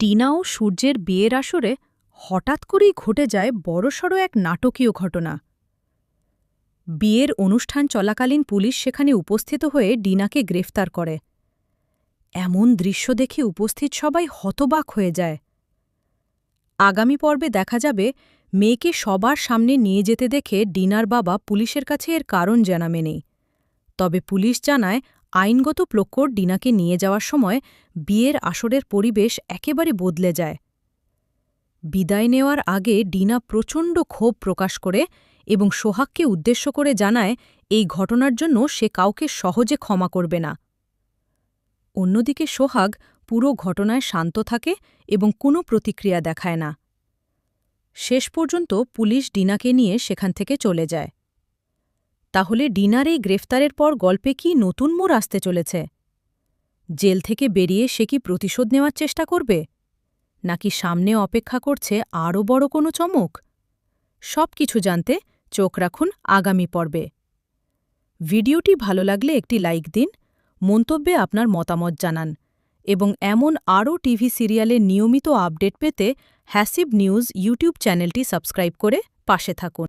Dinner ও সূর্যের বিয়ের আসরে হঠাৎ করেই ঘটে যায় বড়সড় এক নাটকীয় ঘটনা। বিয়ের অনুষ্ঠান চলাকালীন পুলিশ সেখানে উপস্থিত হয়ে ডিনাকে গ্রেফতার করে। এমন দৃশ্য দেখে উপস্থিত সবাই হতবাক হয়ে যায়। আগামী পর্বে দেখা যাবে মেয়েকে সবার সামনে নিয়ে যেতে দেখে ডিনার বাবা পুলিশের কাছে এর কারণ জানাবে নেই। তবে পুলিশ জানায় আইনগত প্রক্রিয়া ডিনাকে নিয়ে যাওয়ার সময় বিয়ের আসরের পরিবেশ একেবারে বদলে যায়। বিদায় নেওয়ার আগে ডিনা প্রচণ্ড ক্ষোভ প্রকাশ করে এবং সোহাগকে উদ্দেশ্য করে জানায় এই ঘটনার জন্য সে কাউকে সহজে ক্ষমা করবে না। অন্যদিকে সোহাগ পুরো ঘটনায় শান্ত থাকে এবং কোনো প্রতিক্রিয়া দেখায় না। শেষ পর্যন্ত পুলিশ ডিনাকে নিয়ে সেখান থেকে চলে যায়। তাহলে ডিনার এই গ্রেফতারের পর গল্পে কি নতুন মোড় আসতে চলেছে? জেল থেকে বেরিয়ে সে কি প্রতিশোধ নেওয়ার চেষ্টা করবে, নাকি সামনে অপেক্ষা করছে আরও বড় কোনো চমক? সবকিছু জানতে চোখ রাখুন আগামী পর্বে। ভিডিওটি ভালো লাগলে একটি লাইক দিন, মন্তব্যে আপনার মতামত জানান এবং এমন আরও টিভি সিরিয়ালের নিয়মিত আপডেট পেতে হ্যাসিব নিউজ ইউটিউব চ্যানেলটি সাবস্ক্রাইব করে পাশে থাকুন।